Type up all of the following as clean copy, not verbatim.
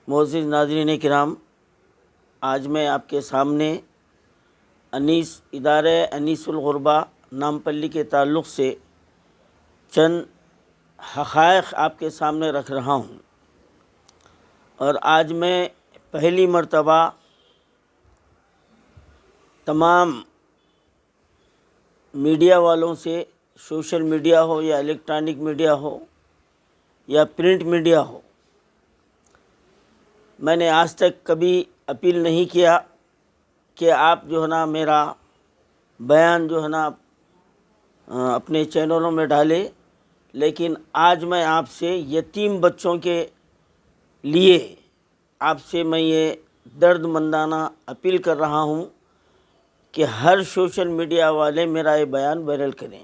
معزز ناظرین کرام، آج میں آپ کے سامنے ادارہ انیس الغربا نامپلی کے تعلق سے چند حقائق آپ کے سامنے رکھ رہا ہوں، اور آج میں پہلی مرتبہ تمام میڈیا والوں سے، سوشل میڈیا ہو یا الیکٹرانک میڈیا ہو یا پرنٹ میڈیا ہو، میں نے آج تک کبھی اپیل نہیں کیا کہ آپ جو ہے نا میرا بیان جو ہے نا اپنے چینلوں میں ڈالے، لیکن آج میں آپ سے یتیم بچوں کے لیے آپ سے میں یہ درد مندانہ اپیل کر رہا ہوں کہ ہر سوشل میڈیا والے میرا یہ بیان وائرل کریں۔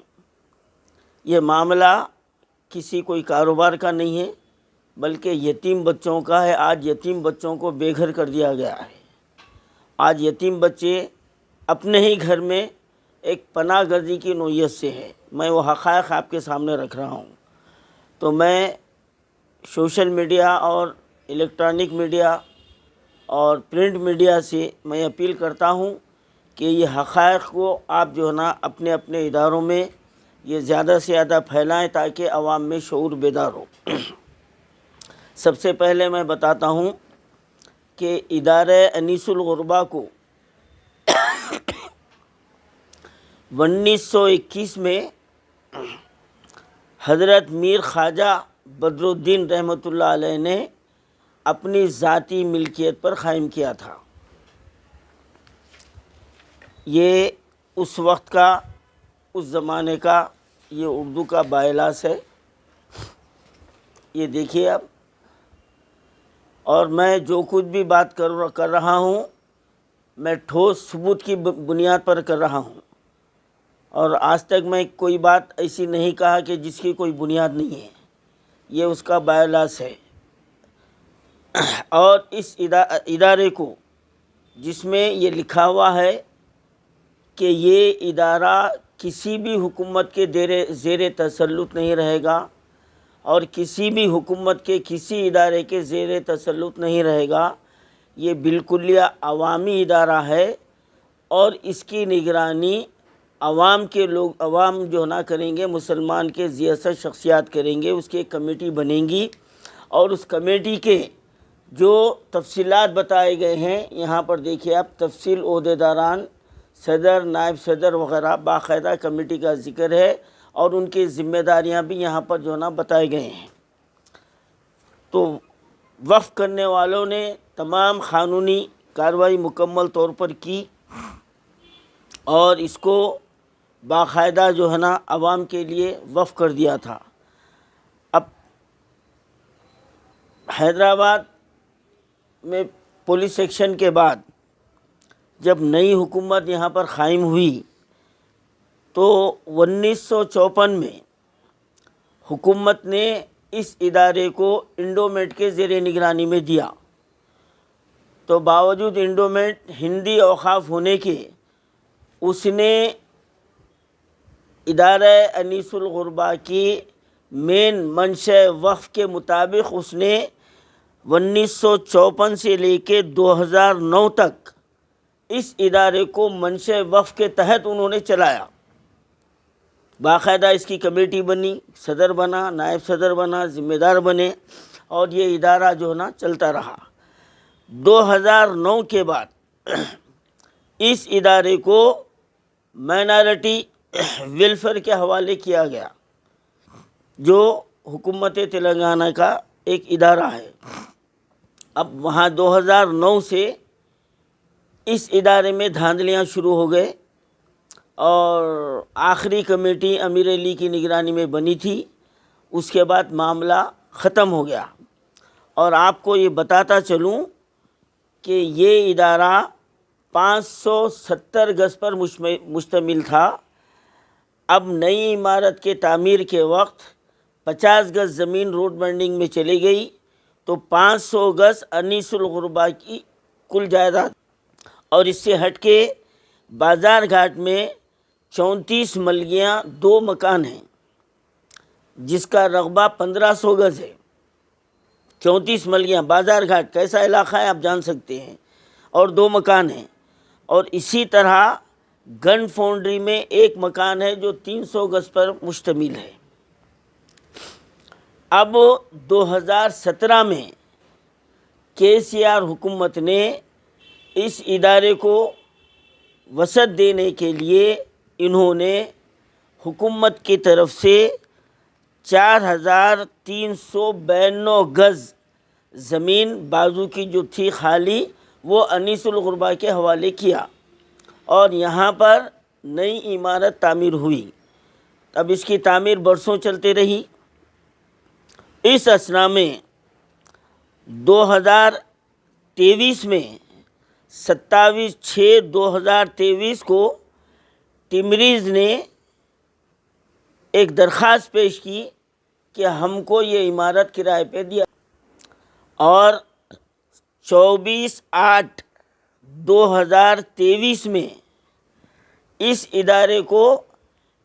یہ معاملہ کسی کوئی کاروبار کا نہیں ہے، بلکہ یتیم بچوں کا ہے۔ آج یتیم بچوں کو بے گھر کر دیا گیا ہے۔ آج یتیم بچے اپنے ہی گھر میں ایک پناہ گزی کی نوعیت سے ہے۔ میں وہ حقائق آپ کے سامنے رکھ رہا ہوں۔ تو میں سوشل میڈیا اور الیکٹرانک میڈیا اور پرنٹ میڈیا سے میں اپیل کرتا ہوں کہ یہ حقائق کو آپ جو ہے نا اپنے اپنے اداروں میں یہ زیادہ سے زیادہ پھیلائیں تاکہ عوام میں شعور بیدار ہو۔ سب سے پہلے میں بتاتا ہوں کہ ادارہ انیس الغربا کو 1921 میں حضرت میر خواجہ بدر الدین رحمۃ اللہ علیہ نے اپنی ذاتی ملکیت پر قائم کیا تھا۔ یہ اس وقت کا، اس زمانے کا یہ اردو کا بائلاس ہے، یہ دیکھیے آپ۔ اور میں جو کچھ بھی بات کر رہا ہوں، میں ٹھوس ثبوت کی بنیاد پر کر رہا ہوں، اور آج تک میں کوئی بات ایسی نہیں کہا کہ جس کی کوئی بنیاد نہیں ہے۔ یہ اس کا بائلاس ہے۔ اور اس ادارے کو، جس میں یہ لکھا ہوا ہے کہ یہ ادارہ کسی بھی حکومت کے زیر تسلط نہیں رہے گا، اور کسی بھی حکومت کے کسی ادارے کے زیر تسلط نہیں رہے گا، یہ بالکلیہ عوامی ادارہ ہے، اور اس کی نگرانی عوام کے لوگ، عوام جو نہ کریں گے، مسلمان کے ذیّست شخصیات کریں گے۔ اس کی ایک کمیٹی بنیں گی، اور اس کمیٹی کے جو تفصیلات بتائے گئے ہیں، یہاں پر دیکھیے آپ، تفصیل عہدیداران، صدر، نائب صدر وغیرہ، باقاعدہ کمیٹی کا ذکر ہے، اور ان کی ذمہ داریاں بھی یہاں پر جو نا بتائے گئے ہیں۔ تو وقف کرنے والوں نے تمام قانونی کارروائی مکمل طور پر کی، اور اس کو باقاعدہ جو ہے نا عوام کے لیے وقف کر دیا تھا۔ اب حیدرآباد میں پولیس ایکشن کے بعد جب نئی حکومت یہاں پر قائم ہوئی، تو 1954 میں حکومت نے اس ادارے کو انڈومیٹ کے زیر نگرانی میں دیا۔ تو باوجود انڈومیٹ ہندی اوقاف ہونے کے، اس نے ادارہ انیس الغربا کی مین منشا وقف کے مطابق اس نے 1954 سے لے کے 2009 تک اس ادارے کو منشا وقف کے تحت انہوں نے چلایا۔ باقاعدہ اس کی کمیٹی بنی، صدر بنا، نائب صدر بنا، ذمہ دار بنے، اور یہ ادارہ جو ہے نا چلتا رہا۔ 2009 کے بعد اس ادارے کو مائنارٹی ویلفیئر کے حوالے کیا گیا، جو حکومت تلنگانہ کا ایک ادارہ ہے۔ اب وہاں 2009 سے اس ادارے میں دھاندلیاں شروع ہو گئے، اور آخری کمیٹی امیر علی کی نگرانی میں بنی تھی۔ اس کے بعد معاملہ ختم ہو گیا۔ اور آپ کو یہ بتاتا چلوں کہ یہ ادارہ 570 گز پر مشتمل تھا۔ اب نئی عمارت کے تعمیر کے وقت 50 گز زمین روڈ بینڈنگ میں چلی گئی، تو 500 گز انیس الغربا کی کل جائیداد، اور اس سے ہٹ کے بازار گھاٹ میں 34 ملگیاں 2 مکان ہیں، جس کا رقبہ 1500 گز ہے۔ 34 ملیاں بازار گھاٹ کیسا علاقہ ہے آپ جان سکتے ہیں، اور 2 مکان ہیں، اور اسی طرح گن فاؤنڈری میں 1 مکان ہے جو 300 گز پر مشتمل ہے۔ اب 2017 میں کے سی آر حکومت نے اس ادارے کو وسعت دینے کے لیے انہوں نے حکومت کی طرف سے 4392 گز زمین بازو کی جو تھی خالی وہ انیس الغربا کے حوالے کیا، اور یہاں پر نئی عمارت تعمیر ہوئی۔ اب اس کی تعمیر برسوں چلتے رہی۔ اس اثنا میں 2023 میں 27/6/2023 کو ٹمریز نے ایک درخواست پیش کی کہ ہم کو یہ عمارت کرائے پہ دیا، اور 24/8/2023 میں اس ادارے کو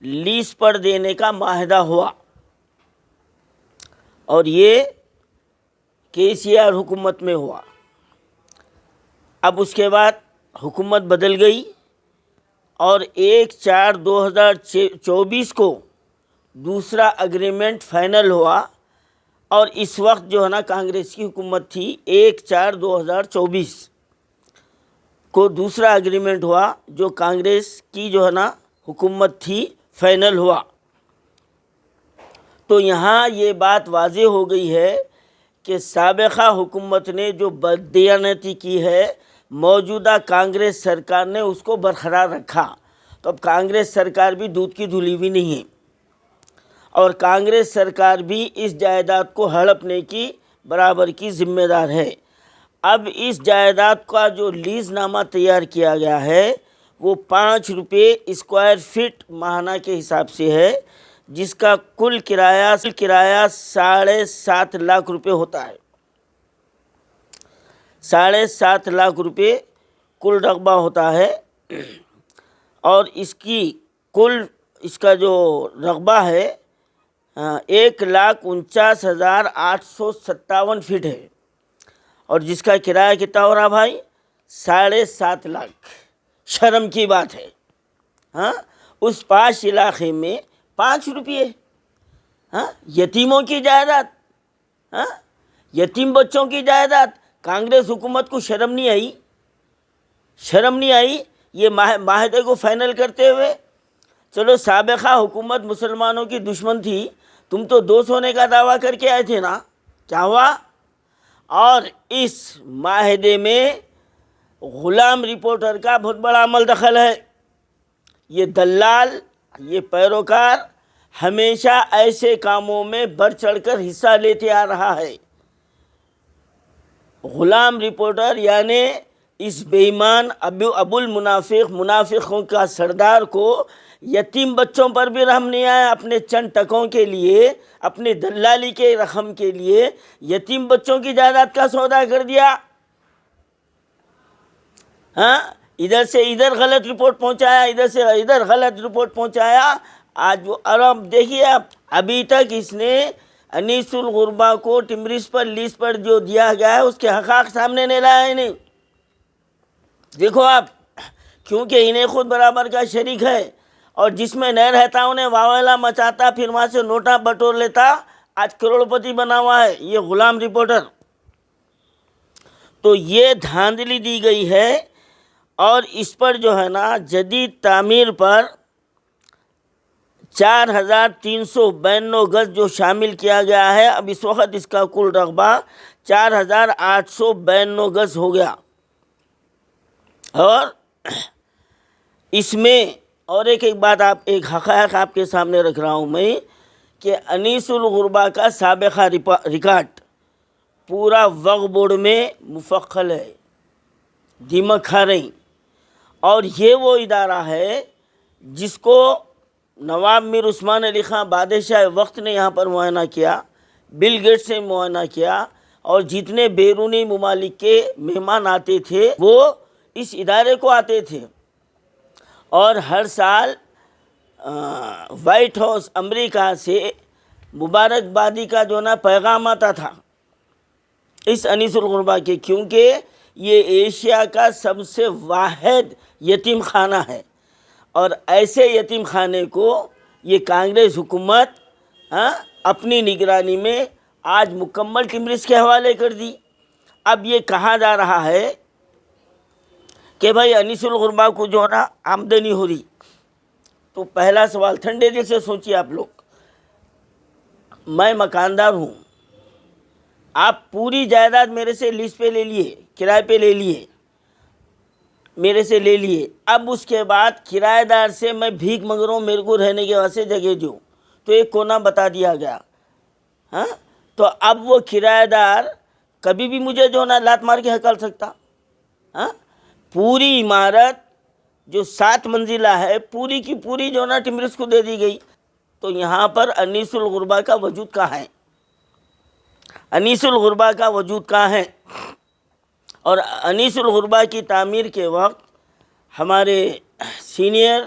لیز پر دینے کا معاہدہ ہوا، اور یہ کے سی آر حکومت میں ہوا۔ اب اس کے بعد حکومت بدل گئی، اور 1/4/2024 کو دوسرا اگریمنٹ فائنل ہوا، اور اس وقت جو ہے نا کانگریس کی حکومت تھی، 1/4/2024 کو دوسرا اگریمنٹ ہوا جو کانگریس کی جو ہے نا حکومت تھی فائنل ہوا۔ تو یہاں یہ بات واضح ہو گئی ہے کہ سابقہ حکومت نے جو بددیانتی کی ہے موجودہ کانگریس سرکار نے اس کو برقرار رکھا۔ تو اب کانگریس سرکار بھی دودھ کی دھلی ہوئی نہیں ہے، اور کانگریس سرکار بھی اس جائیداد کو ہڑپنے کی برابر کی ذمہ دار ہے۔ اب اس جائیداد کا جو لیز نامہ تیار کیا گیا ہے وہ 5 روپے اسکوائر فٹ ماہانہ کے حساب سے ہے، جس کا کل کرایہ 7.5 لاکھ روپے ہوتا ہے۔ 7.5 لاکھ روپے کل رقبہ ہوتا ہے، اور اس کا جو رقبہ ہے 1,49,857 فٹ ہے، اور جس کا کرایہ کتنا ہو رہا بھائی؟ 7.5 لاکھ۔ شرم کی بات ہے، ہاں، اس پاش علاقے میں 5 روپئے، ہاں، یتیموں کی جائیداد، ہاں، یتیم بچوں کی جائیداد۔ کانگریس حکومت کو شرم نہیں آئی؟ شرم نہیں آئی یہ معاہدے کو فائنل کرتے ہوئے؟ چلو سابقہ حکومت مسلمانوں کی دشمن تھی، تم تو 2 سونے کا دعویٰ کر کے آئے تھے نا، کیا ہوا؟ اور اس معاہدے میں غلام رپورٹر کا بہت بڑا عمل دخل ہے۔ یہ دلال، یہ پیروکار ہمیشہ ایسے کاموں میں بڑھ چڑھ کر حصہ لیتے آ رہا ہے۔ غلام رپورٹر یعنی اس بے ایمان ابو المنافق، منافقوں کا سردار کو یتیم بچوں پر بھی رحم نہیں آیا۔ اپنے چند ٹکوں کے لیے، اپنے دلالی کے رقم کے لیے یتیم بچوں کی جائیداد کا سودا کر دیا، ہاں، ادھر سے ادھر غلط رپورٹ پہنچایا، ادھر سے ادھر غلط رپورٹ پہنچایا۔ آج وہ عرب دیکھیے، ابھی تک اس نے انیس الغربا کو ٹمریز پر لیز پر جو دیا گیا ہے اس کے حقائق سامنے نہیں لایا انہیں۔ دیکھو آپ، کیونکہ انہیں خود برابر کا شریک ہے، اور جس میں نہیں رہتا انہیں واویلا مچاتا، پھر وہاں سے نوٹا بٹور لیتا، آج کروڑپتی بنا ہوا ہے یہ غلام رپورٹر۔ تو یہ دھاندلی دی گئی ہے، اور اس پر جو ہے نا جدید تعمیر پر 4392 گز جو شامل کیا گیا ہے۔ اب اس وقت اس کا کل رقبہ 4892 گز ہو گیا، اور اس میں اور ایک بات ایک حقائق آپ کے سامنے رکھ رہا ہوں میں کہ انیس الغربا کا سابقہ ریکارڈ پورا وقف بورڈ میں مفقل ہے، دیمک کھا رہی، اور یہ وہ ادارہ ہے جس کو نواب میر عثمان علی خان بادشاہ وقت نے یہاں پر معائنہ کیا، بل گیٹس نے معائنہ کیا، اور جتنے بیرونی ممالک کے مہمان آتے تھے وہ اس ادارے کو آتے تھے، اور ہر سال وائٹ ہاؤس امریکہ سے مبارکبادی کا جو نا پیغام آتا تھا اس انیس الغربا کے، کیونکہ یہ ایشیا کا سب سے واحد یتیم خانہ ہے، اور ایسے یتیم خانے کو یہ کانگریس حکومت اپنی نگرانی میں آج مکمل ٹمرس کے حوالے کر دی۔ اب یہ کہا جا رہا ہے کہ بھائی انیس الغربا کو جو ہے نا آمدنی ہو رہی، تو پہلا سوال ٹھنڈے دل سے سوچیے آپ لوگ، میں مکاندار ہوں، آپ پوری جائیداد میرے سے لیز پہ لے لیے، کرائے پہ لے لیے، میرے سے لے لیے، اب اس کے بعد کرایہ دار سے میں بھیک مانگ رہا ہوں میرے کو رہنے کے واسطے جگہ دو، تو ایک کونا بتا دیا گیا، تو اب وہ کرایہ دار کبھی بھی مجھے جو نا لات مار کے ہکال سکتا۔ پوری عمارت جو 7 منزلہ ہے پوری کی پوری جو نا ٹمرس کو دے دی گئی، تو یہاں پر انیس الغربا کا وجود کہاں ہے؟ انیس الغربا کا وجود کہاں ہے؟ اور انیس الغربا کی تعمیر کے وقت ہمارے سینئر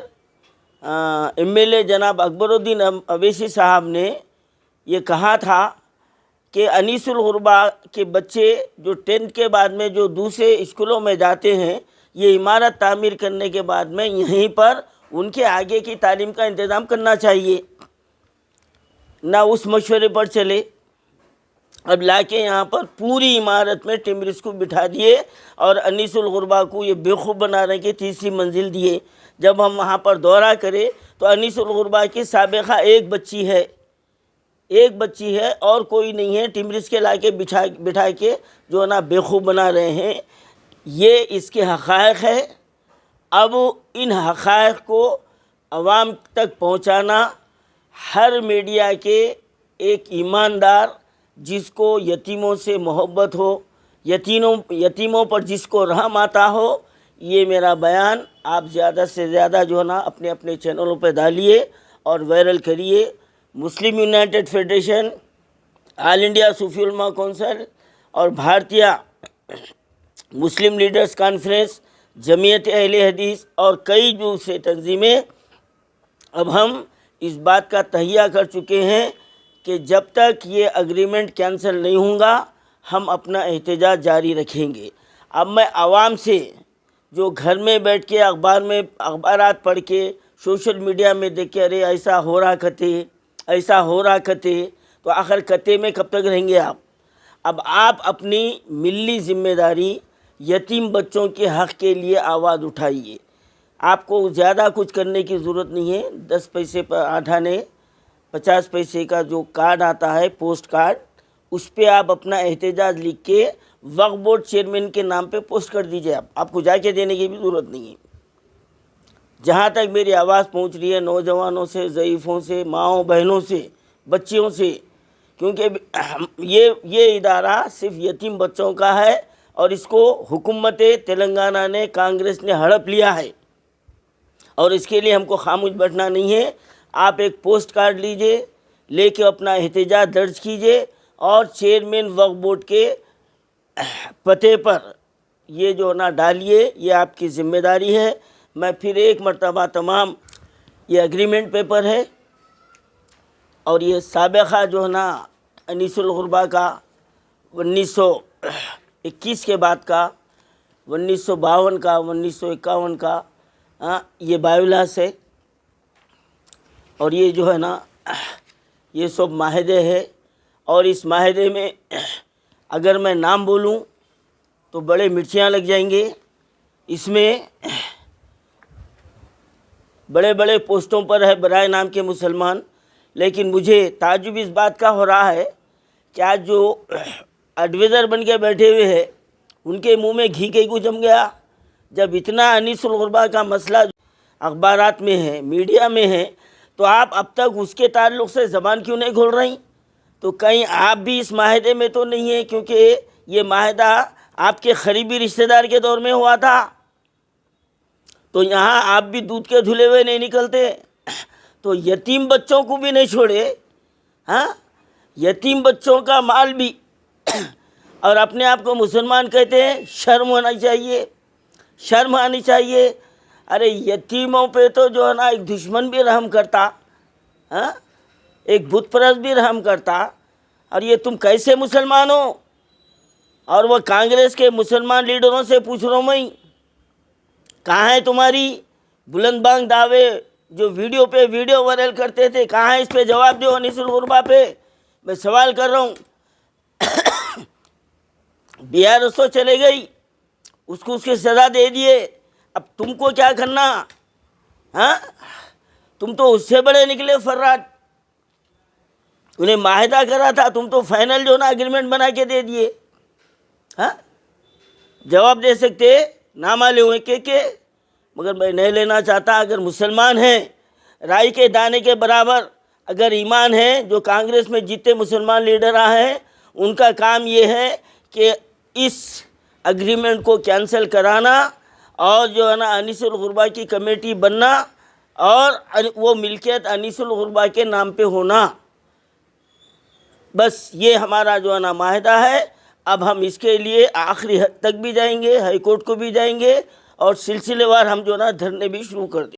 MLA جناب اکبر الدین اویسی صاحب نے یہ کہا تھا کہ انیس الغربا کے بچے جو 10th کے بعد میں جو دوسرے اسکولوں میں جاتے ہیں، یہ عمارت تعمیر کرنے کے بعد میں یہیں پر ان کے آگے کی تعلیم کا انتظام کرنا چاہیے، نہ اس مشورے پر چلے۔ اب لا کے یہاں پر پوری عمارت میں ٹمرس کو بٹھا دیے اور انیس الغربا کو یہ بیوقوف بنا رہے کہ 3ری منزل دیے۔ جب ہم وہاں پر دورہ کرے تو انیس الغربا کی سابقہ ایک بچی ہے اور کوئی نہیں ہے، ٹمرس کے لا کے بٹھا کے جو نا بیوقوف بنا رہے ہیں۔ یہ اس کے حقائق ہے۔ اب ان حقائق کو عوام تک پہنچانا ہر میڈیا کے ایک ایماندار، جس کو یتیموں سے محبت ہو، یتیموں پر جس کو رحم آتا ہو، یہ میرا بیان آپ زیادہ سے زیادہ جو ہے نا اپنے اپنے چینلوں پہ ڈالیے اور وائرل کریے۔ مسلم یونائٹڈ فیڈریشن، آل انڈیا صوفی علماء کونسل اور بھارتیہ مسلم لیڈرز کانفرنس، جمعیت اہل حدیث اور کئی دوسرے تنظیمیں اب ہم اس بات کا تہیہ کر چکے ہیں کہ جب تک یہ اگریمنٹ کینسل نہیں ہوگا ہم اپنا احتجاج جاری رکھیں گے۔ اب میں عوام سے جو گھر میں بیٹھ کے اخبارات پڑھ کے سوشل میڈیا میں دیکھ کے ارے ایسا ہو رہا کتے، تو آخر کتے میں کب تک رہیں گے آپ؟ اب آپ اپنی ملی ذمہ داری یتیم بچوں کے حق کے لیے آواز اٹھائیے۔ آپ کو زیادہ کچھ کرنے کی ضرورت نہیں ہے، 10 پیسے پر آٹھانے 50 پیسے کا جو کارڈ آتا ہے پوسٹ کارڈ، اس پہ آپ اپنا احتجاج لکھ کے وقف بورڈ چیئرمین کے نام پہ پوسٹ کر دیجئے۔ آپ کو جا کے دینے کی بھی ضرورت نہیں ہے۔ جہاں تک میری آواز پہنچ رہی ہے نوجوانوں سے، ضعیفوں سے، ماؤں بہنوں سے، بچیوں سے، کیونکہ یہ ادارہ صرف یتیم بچوں کا ہے اور اس کو حکومت تلنگانہ نے، کانگریس نے ہڑپ لیا ہے، اور اس کے لیے ہم کو خاموش بیٹھنا نہیں ہے۔ آپ ایک پوسٹ کارڈ لیجئے، لے کے اپنا احتجاج درج کیجئے اور چیئرمین وقف بورڈ کے پتے پر یہ جو نا ڈالیے، یہ آپ کی ذمہ داری ہے۔ میں پھر ایک مرتبہ تمام، یہ اگریمنٹ پیپر ہے اور یہ سابقہ جو ہے نا انیس الغربا کا 1921 کے بعد کا، 1952 کا، 1951 کا، یہ بایولاس ہے، اور یہ جو ہے نا یہ سب معاہدے ہے، اور اس معاہدے میں اگر میں نام بولوں تو بڑے مرچیاں لگ جائیں گے۔ اس میں بڑے بڑے پوسٹوں پر ہے برائے نام کے مسلمان، لیکن مجھے تعجب اس بات کا ہو رہا ہے کہ آج جو ایڈوائزر بن کے بیٹھے ہوئے ہیں ان کے منہ میں گھی کیوں جم گیا؟ جب اتنا انیس الغربا کا مسئلہ اخبارات میں ہے، میڈیا میں ہے، تو آپ اب تک اس کے تعلق سے زبان کیوں نہیں کھول رہی؟ تو کہیں آپ بھی اس معاہدے میں تو نہیں ہیں؟ کیونکہ یہ معاہدہ آپ کے قریبی رشتہ دار کے دور میں ہوا تھا، تو یہاں آپ بھی دودھ کے دھلے ہوئے نہیں نکلتے، تو یتیم بچوں کو بھی نہیں چھوڑے، یتیم بچوں کا مال بھی، اور اپنے آپ کو مسلمان کہتے ہیں۔ شرم ہونا چاہیے، شرم آنی چاہیے۔ ارے یتیموں پہ تو جو ہے نا ایک دشمن بھی رحم کرتا، ایک بت پرست بھی رحم کرتا، اور یہ تم کیسے مسلمان ہو؟ اور وہ کانگریس کے مسلمان لیڈروں سے پوچھ رہا ہوں میں، کہاں ہے تمہاری بلند بانگ دعوے جو ویڈیو پہ ویڈیو وائرل کرتے تھے؟ کہاں ہے اس پہ جواب دو انیس الغربا پہ؟ میں سوال کر رہا ہوں۔ BRSO چلے گئی، اس کو اس کی سزا دے دیے، اب تم کو کیا کرنا؟ ہاں، تم تو اس سے بڑے نکلے فرات، انہیں معاہدہ کرا تھا، تم تو فائنل جو نا اگریمنٹ بنا کے دے دیے۔ ہاں، جواب دے سکتے نامعلوم ہے کہ مگر میں نہیں لینا چاہتا۔ اگر مسلمان ہیں، رائی کے دانے کے برابر اگر ایمان ہے، جو کانگریس میں جتنے مسلمان لیڈر ہیں ان کا کام یہ ہے کہ اس اگریمنٹ کو کینسل کرانا اور جو ہے نا انیس الغربا کی کمیٹی بننا اور وہ ملکیت انیس الغربا کے نام پہ ہونا، بس یہ ہمارا جو ہے نا معاہدہ ہے۔ اب ہم اس کے لیے آخری حد تک بھی جائیں گے، ہائی کورٹ کو بھی جائیں گے اور سلسلے وار ہم جو ہے نا دھرنے بھی شروع کر دیں۔